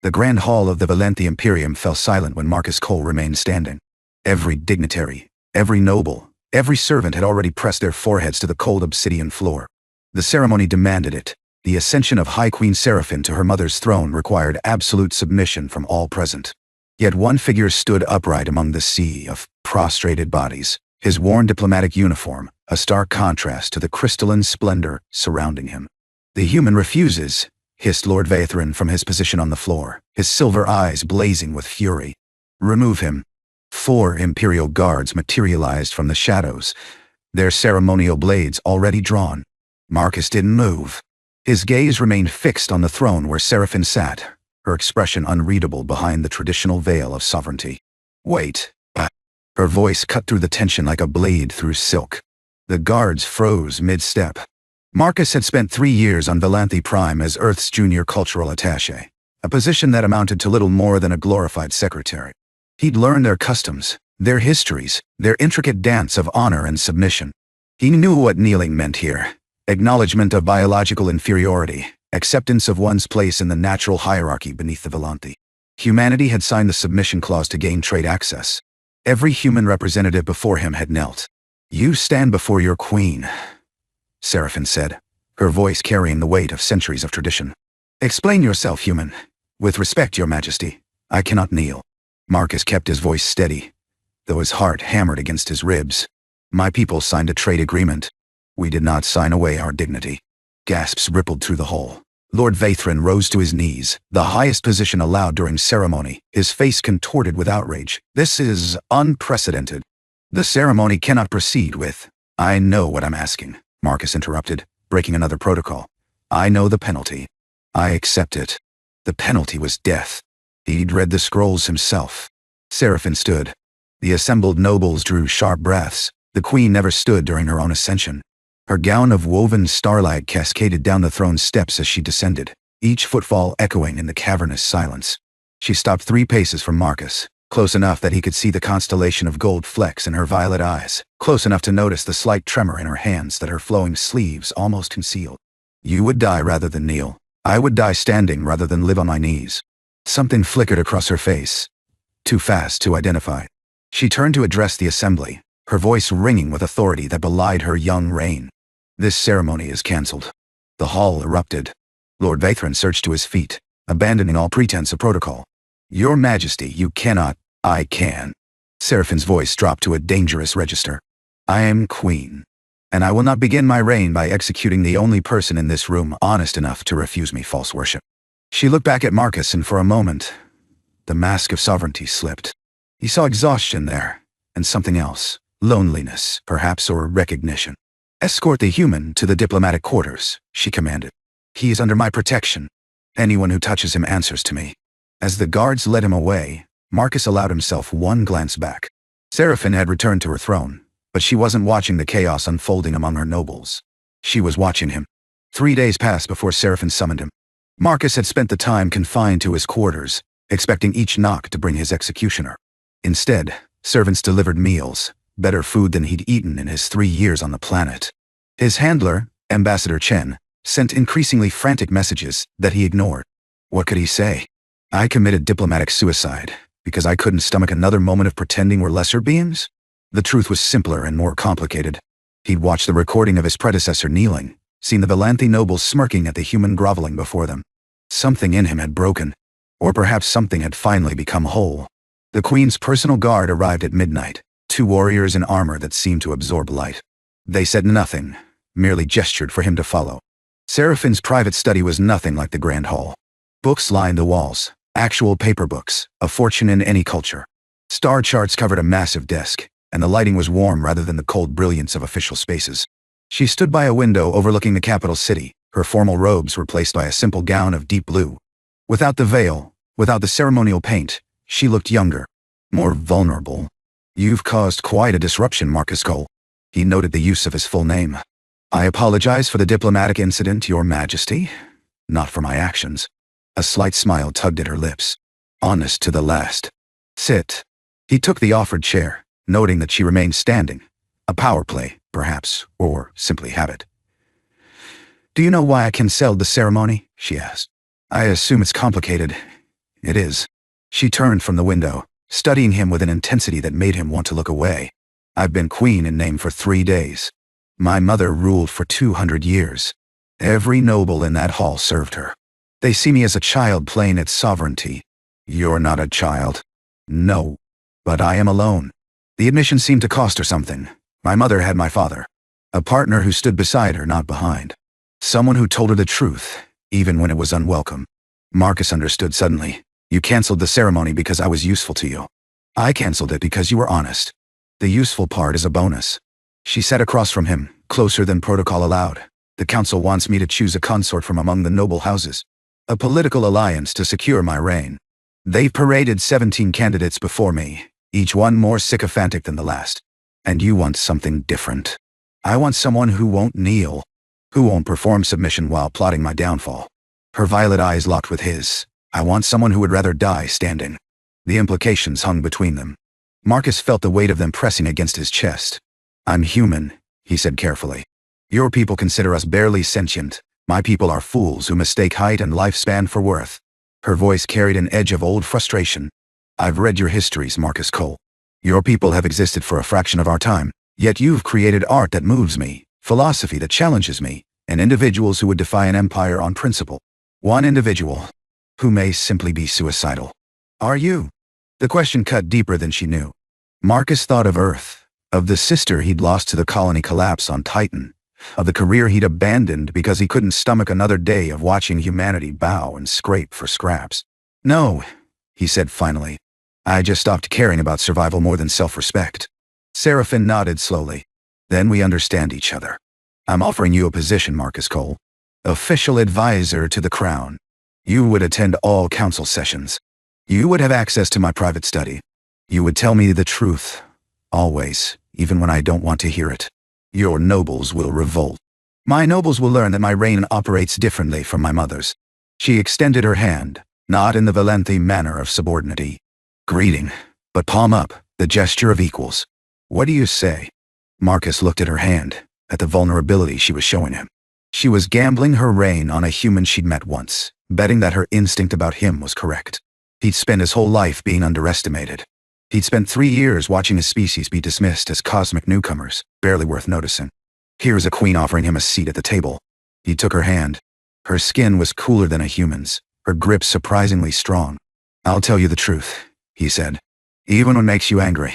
The grand hall of the Valenti Imperium fell silent when Marcus Cole remained standing. Every dignitary, every noble, every servant had already pressed their foreheads to the cold obsidian floor. The ceremony demanded it. The ascension of High Queen Seraphine to her mother's throne required absolute submission from all present. Yet one figure stood upright among the sea of prostrated bodies, his worn diplomatic uniform, a stark contrast to the crystalline splendor surrounding him. "The human refuses," hissed Lord Vaethrin from his position on the floor, his silver eyes blazing with fury. "Remove him." 4 Imperial guards materialized from the shadows, their ceremonial blades already drawn. Marcus didn't move. His gaze remained fixed on the throne where Seraphine sat, her expression unreadable behind the traditional veil of sovereignty. "Wait." Her voice cut through the tension like a blade through silk. The guards froze mid-step. Marcus had spent 3 years on Valanthi Prime as Earth's junior cultural attaché, a position that amounted to little more than a glorified secretary. He'd learned their customs, their histories, their intricate dance of honor and submission. He knew what kneeling meant here: acknowledgement of biological inferiority, acceptance of one's place in the natural hierarchy beneath the Valanthi. Humanity had signed the submission clause to gain trade access. Every human representative before him had knelt. "You stand before your queen," Seraphine said, her voice carrying the weight of centuries of tradition. "Explain yourself, human." "With respect, your majesty, I cannot kneel." Marcus kept his voice steady, though his heart hammered against his ribs. "My people signed a trade agreement. We did not sign away our dignity." Gasps rippled through the hall. Lord Vaethrin rose to his knees, the highest position allowed during ceremony, his face contorted with outrage. "This is unprecedented. The ceremony cannot proceed with—" "I know what I'm asking," Marcus interrupted, breaking another protocol. "I know the penalty. I accept it." The penalty was death. He'd read the scrolls himself. Seraphine stood. The assembled nobles drew sharp breaths. The queen never stood during her own ascension. Her gown of woven starlight cascaded down the throne steps as she descended, each footfall echoing in the cavernous silence. She stopped 3 paces from Marcus, close enough that he could see the constellation of gold flecks in her violet eyes, close enough to notice the slight tremor in her hands that her flowing sleeves almost concealed. "You would die rather than kneel. I would die standing rather than live on my knees." Something flickered across her face, too fast to identify. She turned to address the assembly, her voice ringing with authority that belied her young reign. "This ceremony is cancelled." The hall erupted. Lord Vaethrin surged to his feet, abandoning all pretense of protocol. "Your Majesty, you cannot—" "I can." Seraphine's voice dropped to a dangerous register. "I am queen, and I will not begin my reign by executing the only person in this room honest enough to refuse me false worship." She looked back at Marcus, and for a moment, the mask of sovereignty slipped. He saw exhaustion there, and something else, loneliness, perhaps, or recognition. "Escort the human to the diplomatic quarters," she commanded. "He is under my protection. Anyone who touches him answers to me." As the guards led him away, Marcus allowed himself one glance back. Seraphine had returned to her throne, but she wasn't watching the chaos unfolding among her nobles. She was watching him. 3 days passed before Seraphine summoned him. Marcus had spent the time confined to his quarters, expecting each knock to bring his executioner. Instead, servants delivered meals, better food than he'd eaten in his 3 years on the planet. His handler, Ambassador Chen, sent increasingly frantic messages that he ignored. What could he say? "I committed diplomatic suicide because I couldn't stomach another moment of pretending we're lesser beings?" The truth was simpler and more complicated. He'd watched the recording of his predecessor kneeling, seen the Valanthi nobles smirking at the human groveling before them. Something in him had broken, or perhaps something had finally become whole. The Queen's personal guard arrived at midnight, 2 warriors in armor that seemed to absorb light. They said nothing, merely gestured for him to follow. Seraphine's private study was nothing like the Grand Hall. Books lined the walls, actual paper books, a fortune in any culture. Star charts covered a massive desk, and the lighting was warm rather than the cold brilliance of official spaces. She stood by a window overlooking the capital city, her formal robes replaced by a simple gown of deep blue. Without the veil, without the ceremonial paint, she looked younger, more vulnerable. "You've caused quite a disruption, Marcus Cole." He noted the use of his full name. "I apologize for the diplomatic incident, Your Majesty. Not for my actions." A slight smile tugged at her lips. "Honest to the last." "Sit." He took the offered chair, noting that she remained standing. A power play, perhaps, or simply habit. "Do you know why I cancelled the ceremony?" she asked. "I assume it's complicated. It is. She turned from the window, studying him with an intensity that made him want to look away. I've been queen in name for 3 days. My mother ruled for 200 years. Every noble in that hall served her. They see me as a child playing its sovereignty. You're not a child. No. But I am alone. The admission seemed to cost her something. My mother had my father. A partner who stood beside her, not behind. Someone who told her the truth, even when it was unwelcome. Marcus understood suddenly. You canceled the ceremony because I was useful to you. I canceled it because you were honest. The useful part is a bonus. She sat across from him, closer than protocol allowed. The council wants me to choose a consort from among the noble houses. A political alliance to secure my reign. They've paraded 17 candidates before me, each one more sycophantic than the last. And you want something different. I want someone who won't kneel, who won't perform submission while plotting my downfall. Her violet eyes locked with his. I want someone who would rather die standing. The implications hung between them. Marcus felt the weight of them pressing against his chest. I'm human, he said carefully. Your people consider us barely sentient. My people are fools who mistake height and lifespan for worth. Her voice carried an edge of old frustration. I've read your histories, Marcus Cole. Your people have existed for a fraction of our time, yet you've created art that moves me, philosophy that challenges me, and individuals who would defy an empire on principle. One individual, who may simply be suicidal. Are you? The question cut deeper than she knew. Marcus thought of Earth, of the sister he'd lost to the colony collapse on Titan, of the career he'd abandoned because he couldn't stomach another day of watching humanity bow and scrape for scraps. No, he said finally. I just stopped caring about survival more than self-respect. Seraphin nodded slowly. Then we understand each other. I'm offering you a position, Marcus Cole. Official advisor to the crown. You would attend all council sessions. You would have access to my private study. You would tell me the truth. Always, even when I don't want to hear it. Your nobles will revolt. My nobles will learn that my reign operates differently from my mother's. She extended her hand, not in the Valenthi manner of subordinity. Greeting, but palm up, the gesture of equals. What do you say? Marcus looked at her hand, at the vulnerability she was showing him. She was gambling her reign on a human she'd met once, betting that her instinct about him was correct. He'd spent his whole life being underestimated. He'd spent 3 years watching his species be dismissed as cosmic newcomers, barely worth noticing. Here's a queen offering him a seat at the table. He took her hand. Her skin was cooler than a human's, her grip surprisingly strong. I'll tell you the truth, he said. Even when it makes you angry.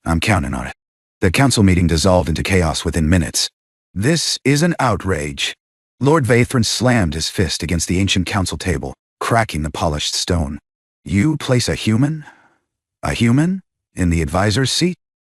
I'm counting on it. The council meeting dissolved into chaos within minutes. This is an outrage. Lord Vathrin slammed his fist against the ancient council table, cracking the polished stone. You place a human? A human? In the advisor's seat?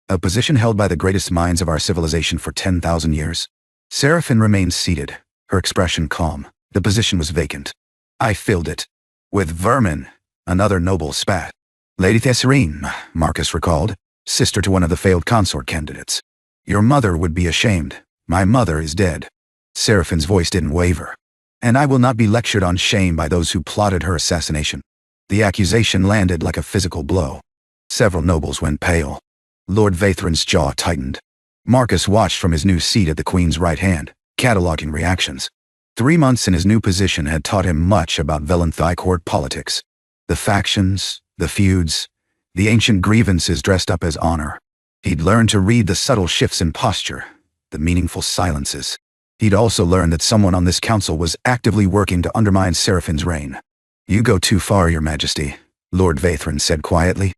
A position held by the greatest minds of our civilization for 10,000 years? Seraphin remained seated, her expression calm. The position was vacant. I filled it. With vermin. Another noble spat. Lady Thesserine, Marcus recalled, sister to one of the failed consort candidates. Your mother would be ashamed. My mother is dead. Seraphin's voice didn't waver. And I will not be lectured on shame by those who plotted her assassination. The accusation landed like a physical blow. Several nobles went pale. Lord Vathrin's jaw tightened. Marcus watched from his new seat at the Queen's right hand, cataloging reactions. 3 months in his new position had taught him much about Valenthi court politics. The factions, the feuds, the ancient grievances dressed up as honor. He'd learned to read the subtle shifts in posture, the meaningful silences. He'd also learned that someone on this council was actively working to undermine Seraphin's reign. You go too far, Your Majesty, Lord Vathrin said quietly.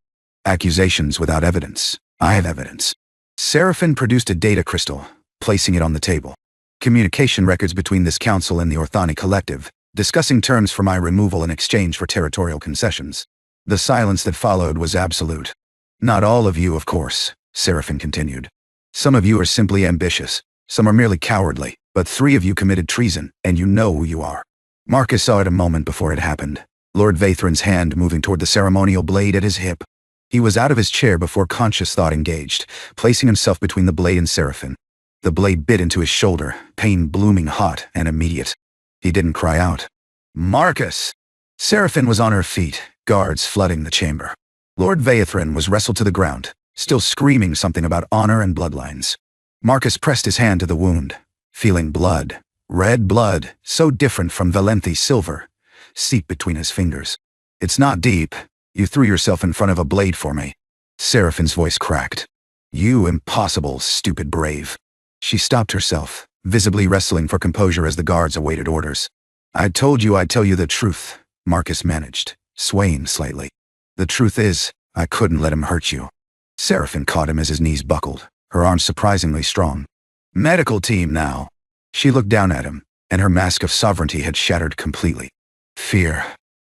Accusations without evidence. I have evidence. Seraphin produced a data crystal, placing it on the table. Communication records between this council and the Orthani Collective, discussing terms for my removal in exchange for territorial concessions. The silence that followed was absolute. Not all of you, of course, Seraphin continued. Some of you are simply ambitious, some are merely cowardly, but 3 of you committed treason, and you know who you are. Marcus saw it a moment before it happened, Lord Vathrin's hand moving toward the ceremonial blade at his hip. He was out of his chair before conscious thought engaged, placing himself between the blade and Seraphin. The blade bit into his shoulder, pain blooming hot and immediate. He didn't cry out. Marcus! Seraphin was on her feet, guards flooding the chamber. Lord Vathrin was wrestled to the ground, still screaming something about honor and bloodlines. Marcus pressed his hand to the wound, feeling blood, red blood, so different from Valenthi silver, seep between his fingers. It's not deep. You threw yourself in front of a blade for me. Seraphine's voice cracked. You impossible, stupid brave. She stopped herself, visibly wrestling for composure as the guards awaited orders. I told you I'd tell you the truth, Marcus managed, swaying slightly. The truth is, I couldn't let him hurt you. Seraphine caught him as his knees buckled, her arms surprisingly strong. Medical team now. She looked down at him, and her mask of sovereignty had shattered completely. Fear.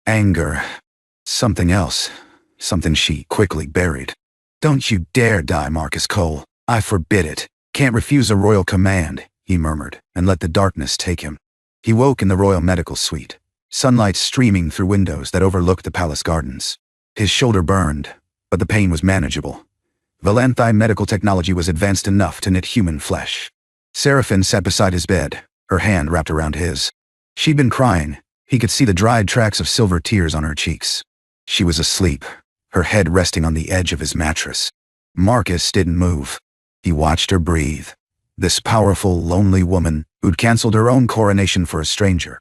Anger. Something else. Something she quickly buried. Don't you dare die, Marcus Cole. I forbid it. Can't refuse a royal command, he murmured, and let the darkness take him. He woke in the royal medical suite, sunlight streaming through windows that overlooked the palace gardens. His shoulder burned, but the pain was manageable. Valanthi medical technology was advanced enough to knit human flesh. Seraphine sat beside his bed, her hand wrapped around his. She'd been crying. He could see the dried tracks of silver tears on her cheeks. She was asleep, her head resting on the edge of his mattress. Marcus didn't move. He watched her breathe. This powerful, lonely woman who'd canceled her own coronation for a stranger,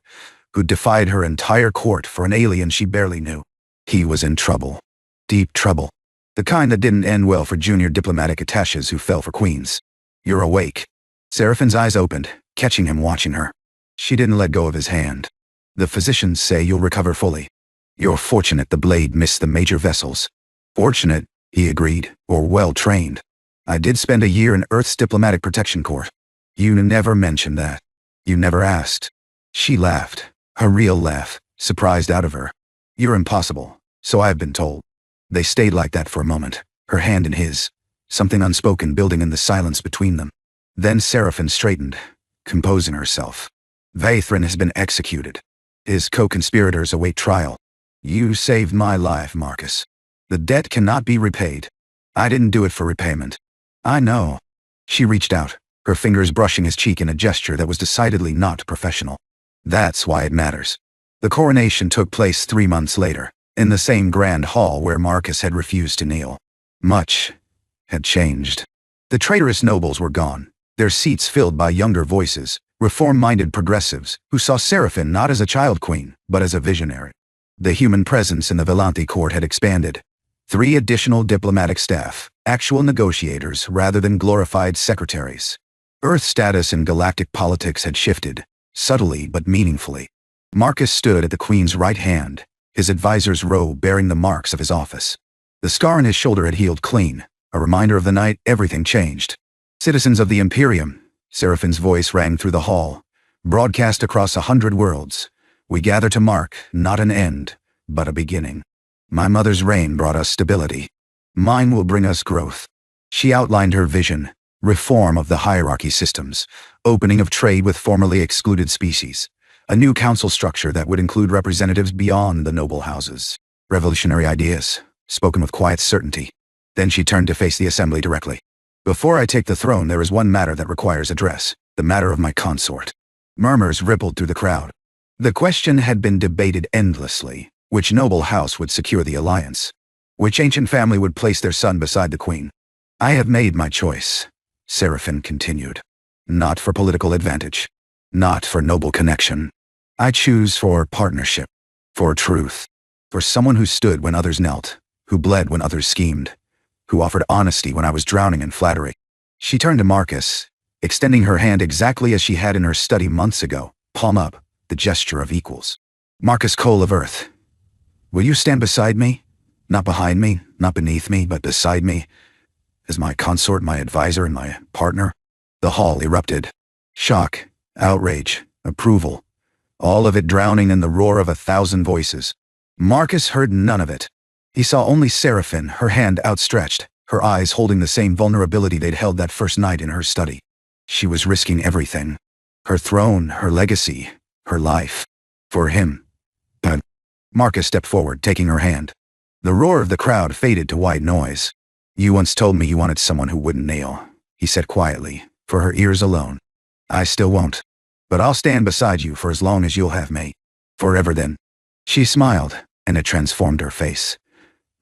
who'd defied her entire court for an alien she barely knew. He was in trouble. Deep trouble. The kind that didn't end well for junior diplomatic attaches who fell for queens. You're awake. Seraphine's eyes opened, catching him watching her. She didn't let go of his hand. The physicians say you'll recover fully. You're fortunate the blade missed the major vessels. Fortunate, he agreed, or well-trained. I did spend a year in Earth's diplomatic protection corps. You never mentioned that. You never asked. She laughed, her real laugh, surprised out of her. You're impossible, so I've been told. They stayed like that for a moment, her hand in his, something unspoken building in the silence between them. Then Seraphine straightened, composing herself. Vathrin has been executed. His co-conspirators await trial. You saved my life, Marcus. The debt cannot be repaid. I didn't do it for repayment. I know. She reached out, her fingers brushing his cheek in a gesture that was decidedly not professional. That's why it matters. The coronation took place 3 months later, in the same grand hall where Marcus had refused to kneel. Much had changed. The traitorous nobles were gone, their seats filled by younger voices, reform-minded progressives who saw Seraphine not as a child queen, but as a visionary. The human presence in the Valanthi court had expanded. 3 additional diplomatic staff, actual negotiators rather than glorified secretaries. Earth status in galactic politics had shifted, subtly but meaningfully. Marcus stood at the Queen's right hand, his advisor's robe bearing the marks of his office. The scar on his shoulder had healed clean, a reminder of the night everything changed. Citizens of the Imperium, Seraphine's voice rang through the hall, broadcast across 100 worlds. We gather to mark, not an end, but a beginning. My mother's reign brought us stability. Mine will bring us growth. She outlined her vision, reform of the hierarchy systems, opening of trade with formerly excluded species, a new council structure that would include representatives beyond the noble houses. Revolutionary ideas, spoken with quiet certainty. Then she turned to face the assembly directly. Before I take the throne, there is one matter that requires address, the matter of my consort. Murmurs rippled through the crowd. The question had been debated endlessly. Which noble house would secure the alliance? Which ancient family would place their son beside the queen? I have made my choice, Seraphine continued. Not for political advantage. Not for noble connection. I choose for partnership. For truth. For someone who stood when others knelt, who bled when others schemed, who offered honesty when I was drowning in flattery. She turned to Marcus, extending her hand exactly as she had in her study months ago, palm up, the gesture of equals. Marcus Cole of Earth. Will you stand beside me? Not behind me, not beneath me, but beside me, as my consort, my advisor, and my partner? The hall erupted. Shock, outrage, approval, all of it drowning in the roar of 1,000 voices. Marcus heard none of it. He saw only Seraphine, her hand outstretched, her eyes holding the same vulnerability they'd held that first night in her study. She was risking everything. Her throne, her legacy, her life. For him. But Marcus stepped forward, taking her hand. The roar of the crowd faded to white noise. You once told me you wanted someone who wouldn't kneel, he said quietly, for her ears alone. I still won't. But I'll stand beside you for as long as you'll have me. Forever then. She smiled, and it transformed her face.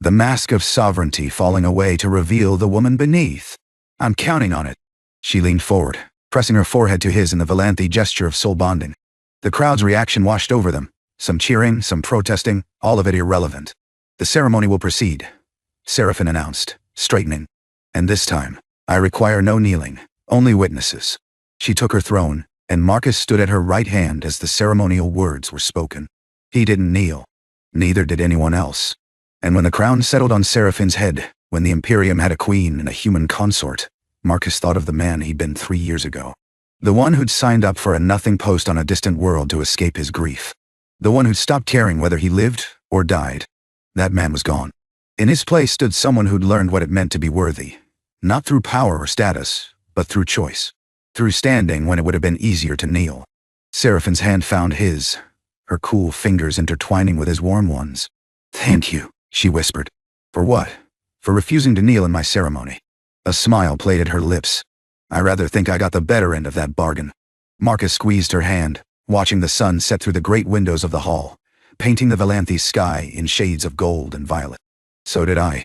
The mask of sovereignty falling away to reveal the woman beneath. I'm counting on it. She leaned forward, pressing her forehead to his in the Valanthi gesture of soul bonding. The crowd's reaction washed over them, Some cheering, some protesting, all of it irrelevant. The ceremony will proceed, Seraphin announced, straightening. And this time, I require no kneeling, only witnesses. She took her throne, and Marcus stood at her right hand as the ceremonial words were spoken. He didn't kneel. Neither did anyone else. And when the crown settled on Seraphin's head, when the Imperium had a queen and a human consort, Marcus thought of the man he'd been 3 years ago. The one who'd signed up for a nothing post on a distant world to escape his grief. The one who'd stopped caring whether he lived or died. That man was gone. In his place stood someone who'd learned what it meant to be worthy. Not through power or status, but through choice. Through standing when it would have been easier to kneel. Seraphin's hand found his, her cool fingers intertwining with his warm ones. "Thank you," she whispered. "For what?" "For refusing to kneel in my ceremony." A smile played at her lips. "I rather think I got the better end of that bargain." Marcus squeezed her hand, watching the sun set through the great windows of the hall, painting the Valanthes sky in shades of gold and violet. "So did I,"